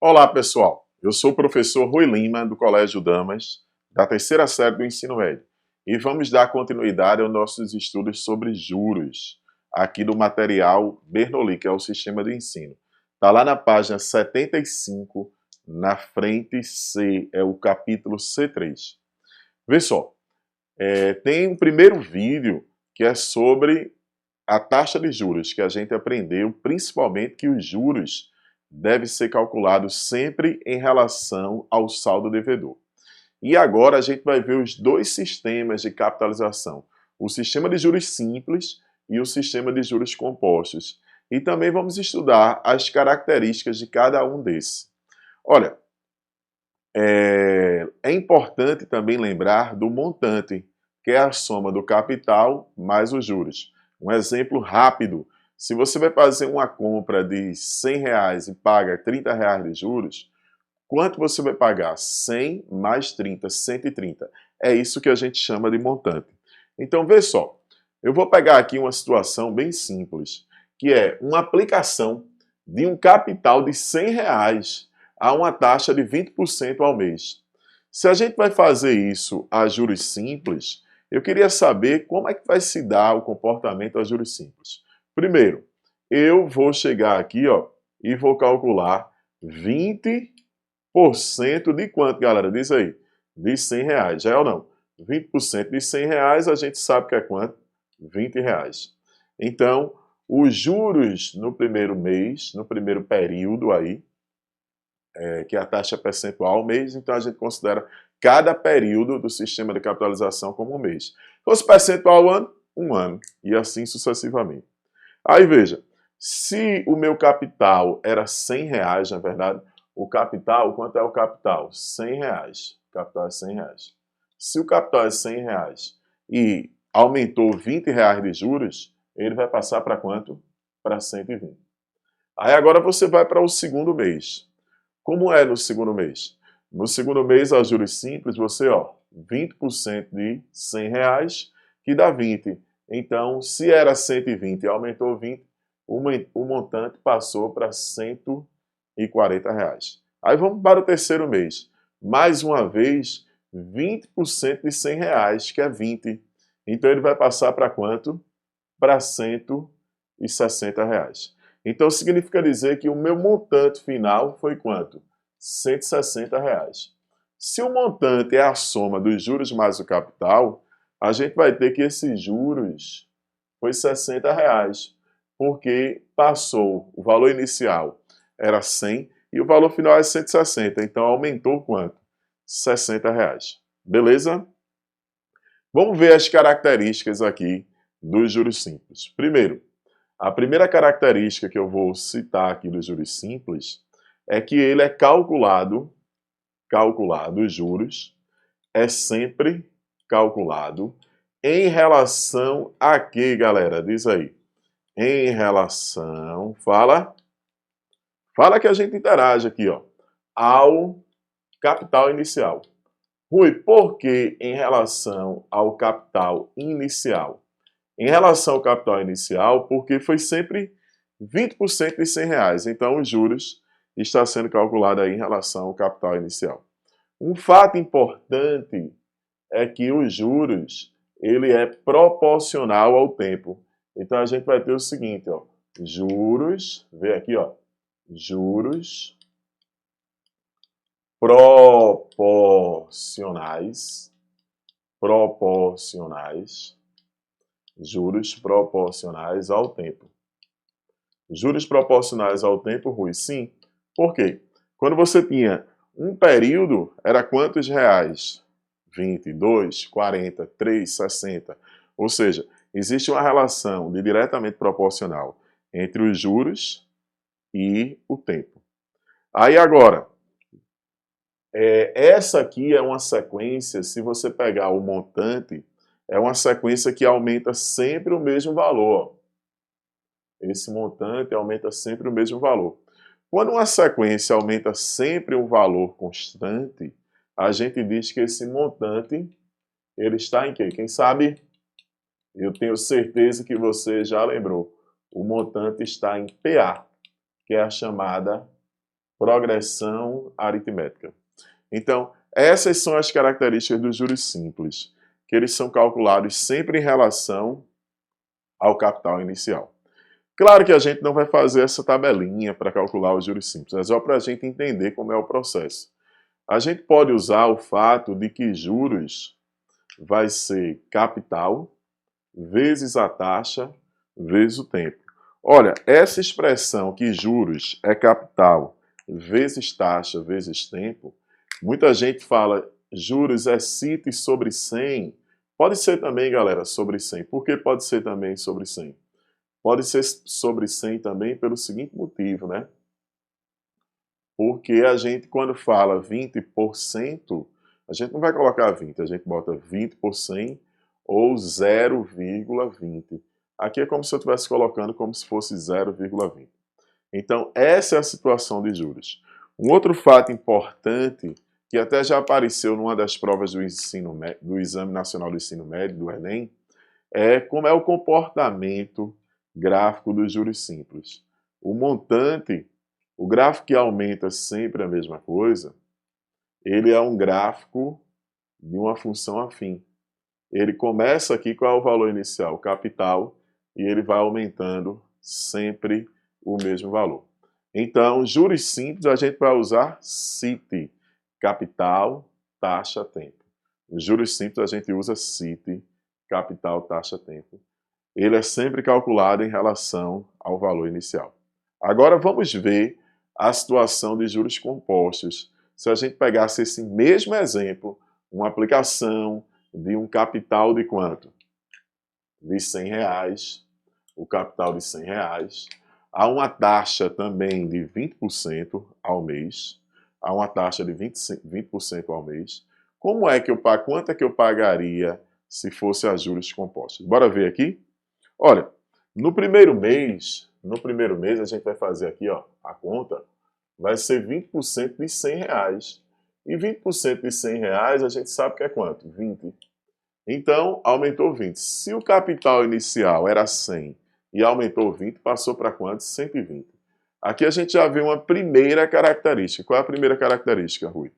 Olá, pessoal. Eu sou o professor Rui Lima, do Colégio Damas, da terceira série do ensino médio. E vamos dar continuidade aos nossos estudos sobre juros, aqui do material Bernoulli, que é o sistema de ensino. Está lá na página 75, na frente C, é o capítulo C3. Vê só, tem um primeiro vídeo que é sobre a taxa de juros, que a gente aprendeu, principalmente que os juros devem ser calculados sempre em relação ao saldo devedor. E agora a gente vai ver os dois sistemas de capitalização, o sistema de juros simples e o sistema de juros compostos. E também vamos estudar as características de cada um desses. Olha, é importante também lembrar do montante, que é a soma do capital mais os juros. Um exemplo rápido: se você vai fazer uma compra de R$100 e paga R$30 de juros, quanto você vai pagar? 100 mais 30, 130. É isso que a gente chama de montante. Então, vê só, eu vou pegar aqui uma situação bem simples, que é uma aplicação de um capital de R$100 a uma taxa de 20% ao mês. Se a gente vai fazer isso a juros simples, eu queria saber como é que vai se dar o comportamento a juros simples. Primeiro, eu vou chegar aqui, ó, e vou calcular 20% de quanto, galera? Diz aí. De R$100, já é ou não? 20% de R$100 a gente sabe que é quanto? R$20. Então, os juros no primeiro mês, no primeiro período aí, que é a taxa percentual ao mês, então a gente considera cada período do sistema de capitalização como um mês. Se fosse percentual ao ano, um ano, e assim sucessivamente. Aí veja, se o meu capital era R$100, na verdade, o capital, quanto é o capital? R$100. O capital é R$100. Se o capital é R$100 e aumentou R$20 de juros, ele vai passar para quanto? Para 120. Aí agora você vai para o segundo mês. Como é no segundo mês? No segundo mês, a juros simples, você, ó, 20% de R$100, que dá 20. Então, se era 120 e aumentou 20, o montante passou para R$140. Aí vamos para o terceiro mês. Mais uma vez, 20% de R$100, que é 20. Então, ele vai passar para quanto? Para R$160. Então, significa dizer que o meu montante final foi quanto? R$160. Se o montante é a soma dos juros mais o capital, a gente vai ter que esses juros foi R$60, porque passou, o valor inicial era 100 e o valor final é 160, então aumentou quanto? R$60. Beleza? Vamos ver as características aqui dos juros simples. Primeiro, a primeira característica que eu vou citar aqui dos juros simples é que ele é calculado, os juros, é sempre calculado em relação a quê, galera? Diz aí. Em relação, fala que a gente interage aqui, ó, ao capital inicial. Rui, por que em relação ao capital inicial? Em relação ao capital inicial, porque foi sempre 20% de R$100. Então, os juros está sendo calculado aí em relação ao capital inicial. Um fato importante é que os juros ele é proporcional ao tempo. Então, a gente vai ter o seguinte, ó, juros, vê aqui, ó, juros proporcionais, juros proporcionais ao tempo. Juros proporcionais ao tempo, Rui? Sim. Por quê? Quando você tinha um período, era quantos reais? 20, 2, 40, 3, 60. Ou seja, existe uma relação de diretamente proporcional entre os juros e o tempo. Aí agora, essa aqui é uma sequência, se você pegar o montante, é uma sequência que aumenta sempre o mesmo valor. Esse montante aumenta sempre o mesmo valor. Quando uma sequência aumenta sempre um valor constante, a gente diz que esse montante ele está em quê? Quem sabe? Eu tenho certeza que você já lembrou. O montante está em PA, que é a chamada progressão aritmética. Então, essas são as características dos juros simples, que eles são calculados sempre em relação ao capital inicial. Claro que a gente não vai fazer essa tabelinha para calcular os juros simples, é só para a gente entender como é o processo. A gente pode usar o fato de que juros vai ser capital vezes a taxa vezes o tempo. Olha, essa expressão que juros é capital vezes taxa vezes tempo, muita gente fala juros é CIT sobre 100. Pode ser também, galera, sobre 100. Por que pode ser também sobre 100? Pode ser sobre 100 também pelo seguinte motivo, né? Porque a gente, quando fala 20%, a gente não vai colocar 20, a gente bota 20 por 100 ou 0,20. Aqui é como se eu estivesse colocando como se fosse 0,20. Então, essa é a situação de juros. Um outro fato importante, que até já apareceu numa das provas do Exame Nacional do Ensino Médio, do Enem, é como é o comportamento gráfico dos juros simples. O montante, o gráfico que aumenta sempre a mesma coisa, ele é um gráfico de uma função afim. Ele começa aqui, qual é o valor inicial? O capital, e ele vai aumentando sempre o mesmo valor. Então, juros simples, a gente vai usar CIT, capital, taxa, tempo. Juros simples, a gente usa CIT, capital, taxa, tempo. Ele é sempre calculado em relação ao valor inicial. Agora vamos ver a situação de juros compostos. Se a gente pegasse esse mesmo exemplo, uma aplicação de um capital de quanto? De R$100, o capital de R$100. Há uma taxa também de 20% ao mês. Há uma taxa de 20% ao mês. Quanto é que eu pagaria se fosse a juros compostos? Bora ver aqui? Olha, no primeiro mês a gente vai fazer aqui, ó, a conta, vai ser 20% de R$100. E 20% de R$100 a gente sabe que é quanto? 20. Então, aumentou 20. Se o capital inicial era 100 e aumentou 20, passou para quanto? 120. Aqui a gente já vê uma primeira característica. Qual é a primeira característica, Rui?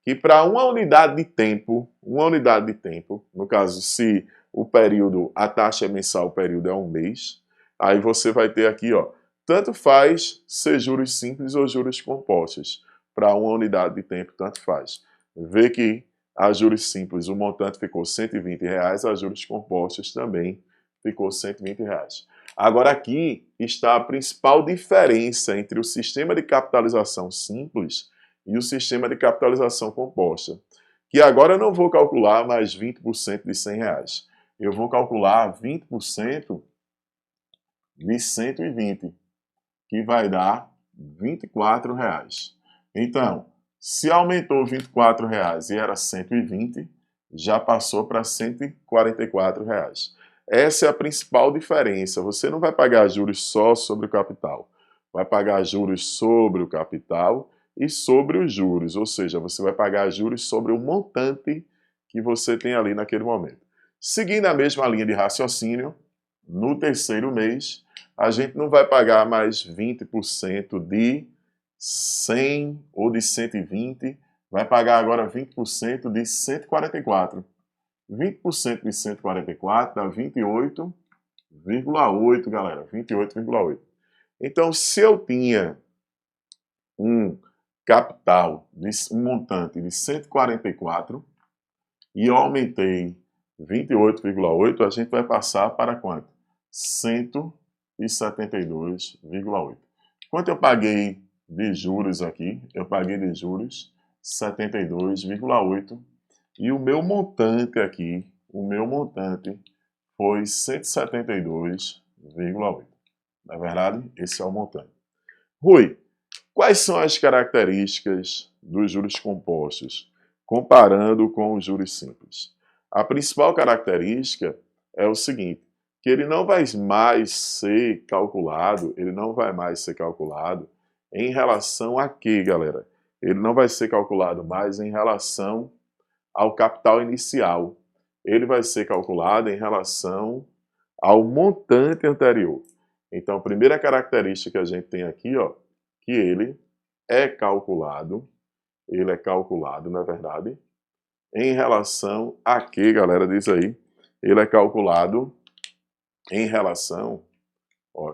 Que para uma unidade de tempo, no caso, se o período, a taxa é mensal, o período é um mês, aí você vai ter aqui, ó, tanto faz ser juros simples ou juros compostos. Para uma unidade de tempo, tanto faz. Vê que a juros simples o montante ficou R$120, a juros compostos também ficou R$120. Agora aqui está a principal diferença entre o sistema de capitalização simples e o sistema de capitalização composta. Que agora eu não vou calcular mais 20% de R$100. Eu vou calcular 20% de 120, que vai dar R$24. Então, se aumentou R$24 e era 120, já passou para R$144. Essa é a principal diferença. Você não vai pagar juros só sobre o capital. Vai pagar juros sobre o capital e sobre os juros. Ou seja, você vai pagar juros sobre o montante que você tem ali naquele momento. Seguindo a mesma linha de raciocínio, no terceiro mês, a gente não vai pagar mais 20% de 100 ou de 120, vai pagar agora 20% de 144. 20% de 144 dá 28,8, galera, 28,8. Então, se eu tinha um capital, um montante de 144 e eu aumentei 28,8, a gente vai passar para quanto? 172,8. Quanto eu paguei de juros aqui? Eu paguei de juros 72,8 e o meu montante aqui, foi 172,8. Na verdade, esse é o montante. Rui, quais são as características dos juros compostos, comparando com os juros simples? A principal característica é o seguinte, que ele não vai mais ser calculado, em relação a quê, galera? Ele não vai ser calculado mais em relação ao capital inicial. Ele vai ser calculado em relação ao montante anterior. Então, a primeira característica que a gente tem aqui, ó, que ele ele é calculado, não é verdade? Em relação a quê, galera? Diz aí. Ele é calculado em relação,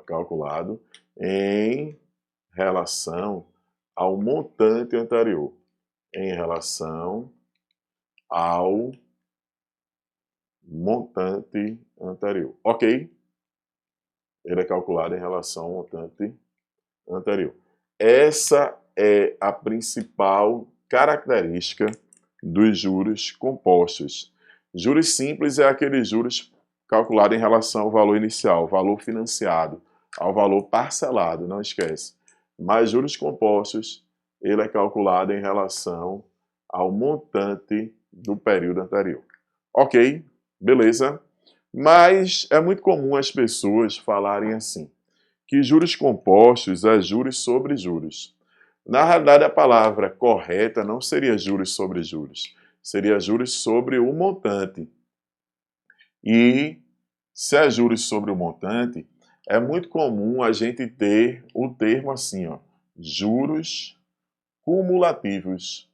calculado em relação ao montante anterior. Em relação ao montante anterior. Ok? Ele é calculado em relação ao montante anterior. Essa é a principal característica dos juros compostos. Juros simples é aqueles juros calculados em relação ao valor inicial, valor financiado, ao valor parcelado, não esquece. Mas juros compostos, ele é calculado em relação ao montante do período anterior. Ok, beleza? Mas é muito comum as pessoas falarem assim, que juros compostos é juros sobre juros. Na realidade, a palavra correta não seria juros sobre juros, seria juros sobre o montante. E se é juros sobre o montante, é muito comum a gente ter o termo assim, ó, juros cumulativos.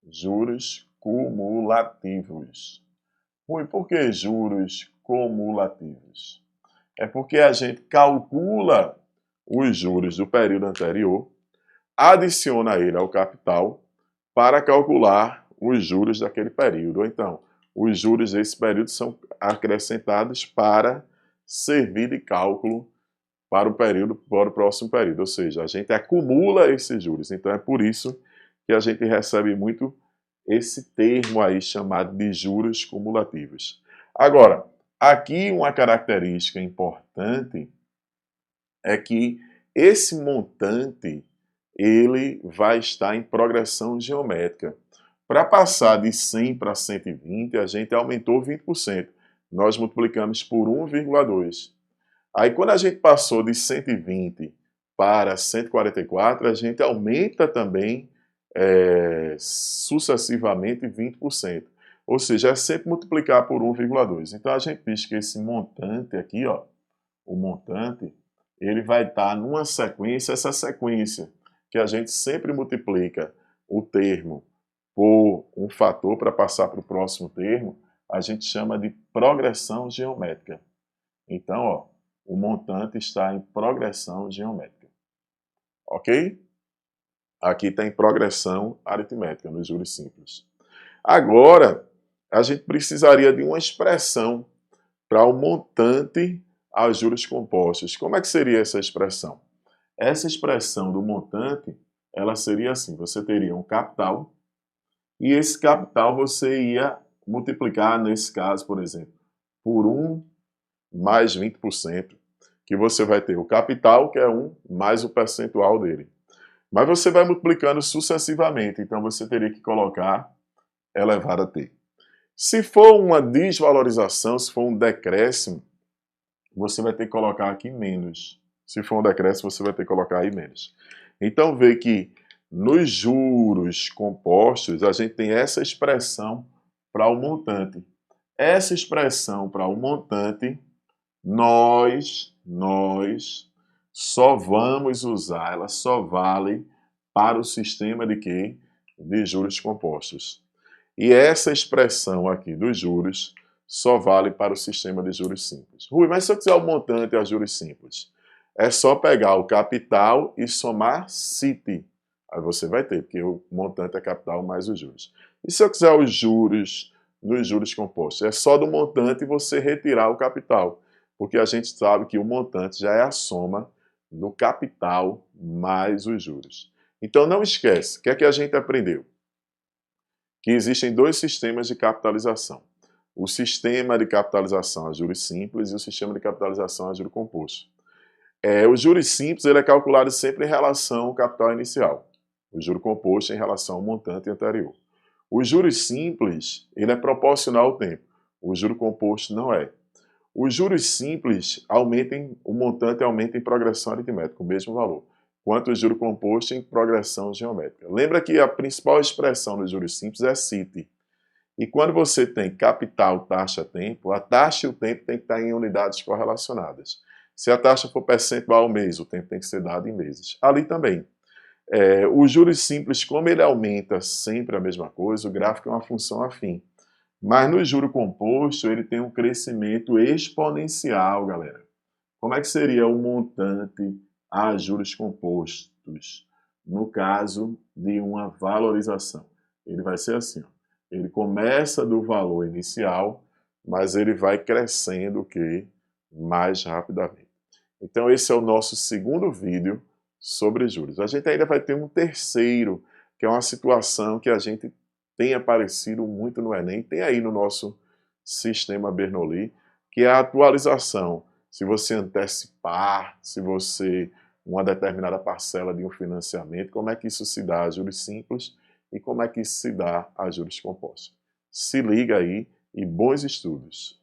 Juros cumulativos. Rui, por que juros cumulativos? É porque a gente calcula os juros do período anterior, adiciona ele ao capital para calcular os juros daquele período. Ou então, os juros desse período são acrescentados para servir de cálculo para o próximo período. Ou seja, a gente acumula esses juros. Então é por isso que a gente recebe muito esse termo aí chamado de juros cumulativos. Agora, aqui uma característica importante é que esse montante ele vai estar em progressão geométrica. Para passar de 100 para 120, a gente aumentou 20%. Nós multiplicamos por 1,2. Aí quando a gente passou de 120 para 144, a gente aumenta também sucessivamente 20%. Ou seja, é sempre multiplicar por 1,2. Então a gente diz que esse montante aqui, ó, o montante, ele vai estar numa sequência, essa sequência que a gente sempre multiplica o termo por um fator para passar para o próximo termo, a gente chama de progressão geométrica. Então, ó, o montante está em progressão geométrica. Ok? Aqui está em progressão aritmética, nos juros simples. Agora, a gente precisaria de uma expressão para o montante aos juros compostos. Como é que seria essa expressão? Essa expressão do montante, ela seria assim, você teria um capital, e esse capital você ia multiplicar, nesse caso, por exemplo, por 1 mais 20%, que você vai ter o capital, que é 1, mais o percentual dele. Mas você vai multiplicando sucessivamente, então você teria que colocar elevado a t. Se for uma desvalorização, se for um decréscimo, você vai ter que colocar aqui menos. Se for um decréscimo, você vai ter que colocar aí menos. Então, vê que nos juros compostos, a gente tem essa expressão para o montante. Essa expressão para o montante, nós só vamos usar, ela só vale para o sistema de quê? De juros compostos. E essa expressão aqui dos juros só vale para o sistema de juros simples. Rui, mas se eu quiser o montante a juros simples, é só pegar o capital e somar CIT. Aí você vai ter, porque o montante é capital mais os juros. E se eu quiser os juros nos juros compostos? É só do montante você retirar o capital, porque a gente sabe que o montante já é a soma do capital mais os juros. Então não esquece, o que é que a gente aprendeu? Que existem dois sistemas de capitalização. O sistema de capitalização a juros simples e o sistema de capitalização a juros compostos. O juros simples ele é calculado sempre em relação ao capital inicial. O juro composto em relação ao montante anterior. O juros simples ele é proporcional ao tempo. O juro composto não é. Os juros simples o montante aumenta em progressão aritmética, o mesmo valor, quanto o juro composto em progressão geométrica. Lembra que a principal expressão dos juros simples é CIT. E quando você tem capital, taxa, tempo, a taxa e o tempo tem que estar em unidades correlacionadas. Se a taxa for percentual ao mês, o tempo tem que ser dado em meses. Ali também. O juros simples, como ele aumenta sempre a mesma coisa, o gráfico é uma função afim. Mas no juro composto, ele tem um crescimento exponencial, galera. Como é que seria o montante a juros compostos? No caso de uma valorização. Ele vai ser assim, ó. Ele começa do valor inicial, mas ele vai crescendo o quê? Mais rapidamente. Então esse é o nosso segundo vídeo sobre juros. A gente ainda vai ter um terceiro, que é uma situação que a gente tem aparecido muito no Enem, tem aí no nosso sistema Bernoulli, que é a atualização. Se você antecipar, se você uma determinada parcela de um financiamento, como é que isso se dá a juros simples e como é que isso se dá a juros compostos. Se liga aí e bons estudos!